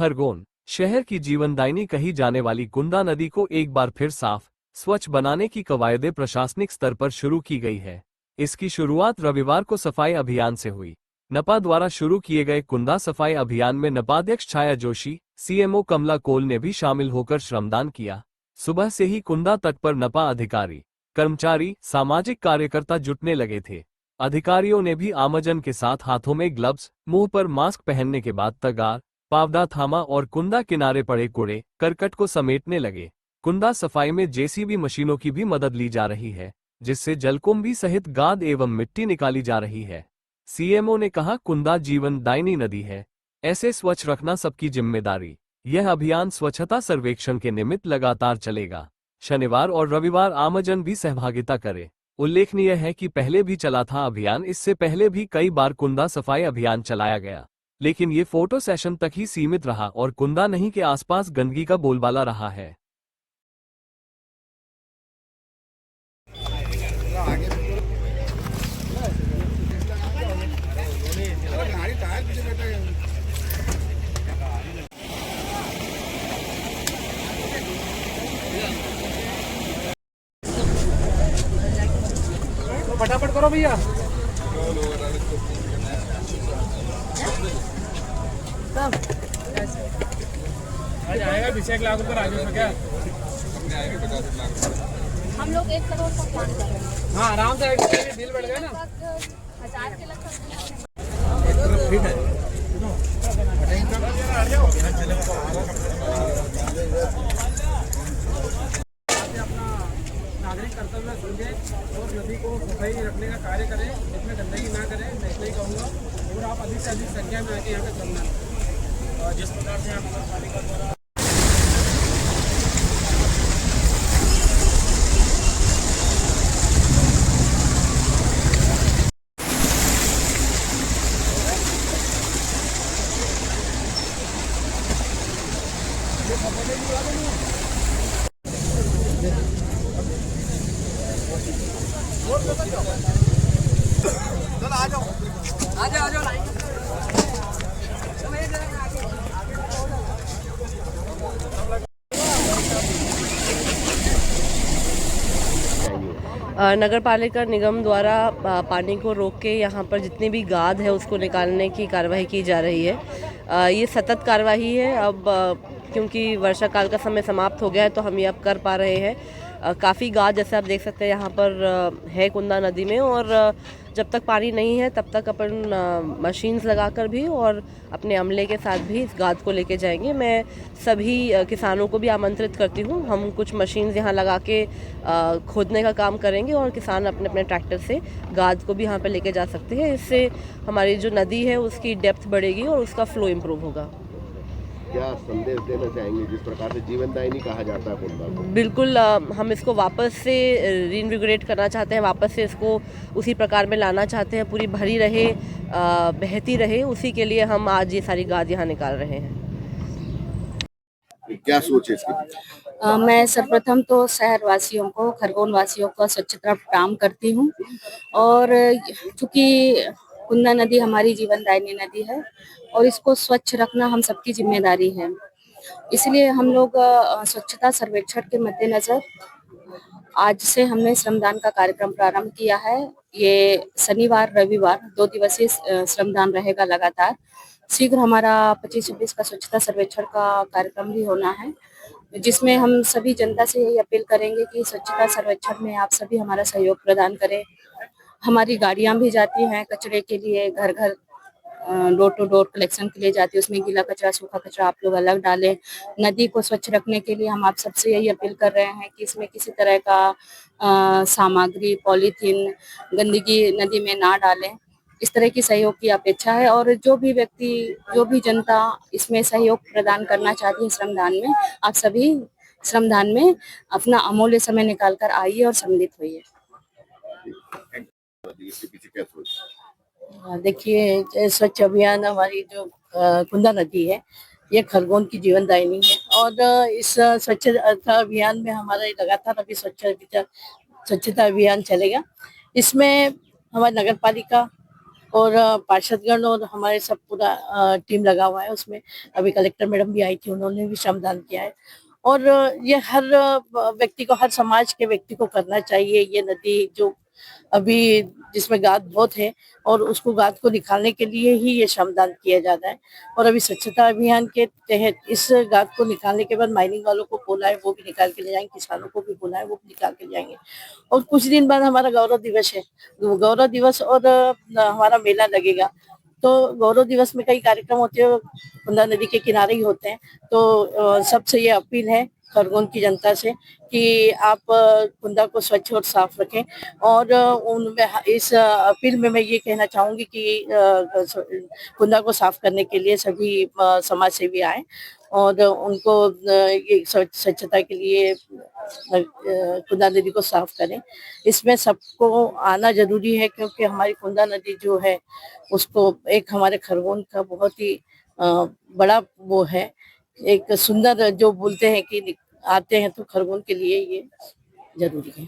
खरगोन शहर की जीवनदायिनी कही जाने वाली कुंदा नदी को एक बार फिर साफ स्वच्छ बनाने की कवायदे प्रशासनिक स्तर पर शुरू की गई है। इसकी शुरुआत रविवार को सफाई अभियान से हुई। नपा द्वारा शुरू किए गए कुंदा सफाई अभियान में नपाध्यक्ष छाया जोशी, सीएमओ कमला कोल ने भी शामिल होकर श्रमदान किया। सुबह से ही कुंदा तट पर नपा अधिकारी, कर्मचारी, सामाजिक कार्यकर्ता जुटने लगे थे। अधिकारियों ने भी आमजन के साथ हाथों में ग्लव्स, मुंह पर मास्क पहनने के बाद तगार, पावदा थामा और कुंदा किनारे पड़े कूड़े करकट को समेटने लगे। कुंदा सफाई में जेसीबी मशीनों की भी मदद ली जा रही है, जिससे जलकुंभी सहित गाद एवं मिट्टी निकाली जा रही है। सीएमओ ने कहा, कुंदा जीवनदायिनी नदी है, ऐसे स्वच्छ रखना सबकी जिम्मेदारी। यह अभियान स्वच्छता सर्वेक्षण के निमित्त लगातार चलेगा। शनिवार और रविवार आमजन भी सहभागिता करे। उल्लेखनीय है कि पहले भी चला था अभियान। इससे पहले भी कई बार कुंदा सफाई अभियान चलाया गया, लेकिन ये फोटो सेशन तक ही सीमित रहा और कुंदा नहीं के आसपास गंदगी का बोलबाला रहा है। फटाफट करो भैया। आज आएगा 20 लाख रुपए राजस्व क्या? हम लोग 1 करोड़ का प्लान कर रहे हैं। हाँ, आराम से बिल बढ़ गया ना। 1000 के लगभग अपना नागरिक कर्तव्य समझे और नदी को सफाई रखने का कार्य करें, इसमें गंदगी ना करें, मैं इतना ही कहूँगा। और आप अधिक से अधिक संख्या में आके यहाँ पे करना। जिस प्रकार से आप नगर पालिका द्वारा नगर पालिका निगम द्वारा पानी को रोक के यहाँ पर जितनी भी गाद है उसको निकालने की कार्रवाई की जा रही है। ये सतत कार्रवाई है। अब क्योंकि वर्षा काल का समय समाप्त हो गया है तो हम ये अब कर पा रहे हैं। काफ़ी गाद जैसे आप देख सकते हैं यहाँ पर है कुंदा नदी में, और जब तक पानी नहीं है तब तक अपन मशीन्स लगाकर भी और अपने अमले के साथ भी इस गाद को लेके जाएंगे। मैं सभी किसानों को भी आमंत्रित करती हूँ। हम कुछ मशीन्स यहाँ लगा के खोदने का काम करेंगे और किसान अपने अपने ट्रैक्टर से गाद को भी यहाँ पर लेके जा सकते हैं। इससे हमारी जो नदी है उसकी डेप्थ बढ़ेगी और उसका फ्लो इम्प्रूव होगा। क्या संदेश देना चाहेंगे जिस प्रकार से जीवनदायिनी कहा जाता है कुंदा को? बिल्कुल, हम इसको वापस से रीइन्विगोरेट करना चाहते हैं, वापस से इसको उसी प्रकार में लाना चाहते हैं, पूरी भरी रहे, बहती रहे। उसी के लिए हम आज ये सारी गाद यहाँ निकाल रहे हैं। क्या सोच है इसकी? मैं सर्वप्रथम तो शहर वासियों को, खरगोन वासियों को स्वच्छता प्रणाम करती हूँ। और चूंकि कुंदा नदी हमारी जीवनदायिनी नदी है और इसको स्वच्छ रखना हम सबकी जिम्मेदारी है, इसलिए हम लोग स्वच्छता सर्वेक्षण के मद्देनजर आज से हमने श्रमदान का कार्यक्रम प्रारंभ किया है। ये शनिवार रविवार 2 दिवसीय श्रमदान रहेगा लगातार। शीघ्र हमारा 25-26 का स्वच्छता सर्वेक्षण का कार्यक्रम भी होना है, जिसमें हम सभी जनता से यही अपील करेंगे कि स्वच्छता सर्वेक्षण में आप सभी हमारा सहयोग प्रदान करें। हमारी गाड़ियां भी जाती हैं कचरे के लिए, घर घर डोर टू डोर कलेक्शन के लिए जाती है। उसमें गीला कचरा सूखा कचरा आप लोग अलग डालें। नदी को स्वच्छ रखने के लिए हम आप सबसे यही अपील कर रहे हैं कि इसमें किसी तरह का सामग्री, पॉलीथीन, गंदगी नदी में ना डालें। इस तरह की सहयोग की अपेक्षा है। और जो भी व्यक्ति, जो भी जनता इसमें सहयोग प्रदान करना चाहती है श्रमदान में, आप सभी श्रमदान में अपना अमूल्य समय निकाल कर आइए और सम्मिलित होइए। देखिए, स्वच्छ अभियान हमारी जो कुंदा नदी है ये खरगोन की जीवनदायिनी है, और इस स्वच्छता अभियान में हमारा लगातार अभी स्वच्छता अभियान चलेगा। इसमें हमारी नगर पालिका और पार्षदगण और हमारे सब पूरा टीम लगा हुआ है उसमें। अभी कलेक्टर मैडम भी आई थी, उन्होंने भी श्रमदान किया है। और ये हर व्यक्ति को, हर समाज के व्यक्ति को करना चाहिए। ये नदी जो अभी जिसमें गाद बहुत है और उसको गाद को निकालने के लिए ही ये श्रमदान किया जाता है। और अभी स्वच्छता अभियान के तहत इस गाद को निकालने के बाद माइनिंग वालों को बोला है, वो भी निकाल के ले जाएंगे, किसानों को भी बोला है, वो भी निकाल के ले जाएंगे। और कुछ दिन बाद हमारा गौरव दिवस है, गौरव दिवस और हमारा मेला लगेगा। तो गौरव दिवस में कई कार्यक्रम होते हैं, कुंदा नदी के किनारे ही होते हैं। तो सबसे ये अपील है खरगोन की जनता से कि आप कुंदा को स्वच्छ और साफ रखें। और उनमें इस अपील में मैं ये कहना चाहूंगी कि कुंदा को साफ करने के लिए सभी समाज सेवी आए और उनको ये स्वच्छता के लिए कुंदा नदी को साफ करें। इसमें सबको आना जरूरी है, क्योंकि हमारी कुंदा नदी जो है उसको एक हमारे खरगोन का बहुत ही बड़ा वो है, एक सुंदर जो बोलते हैं कि आते हैं तो खरगोन के लिए ये जरूरी है।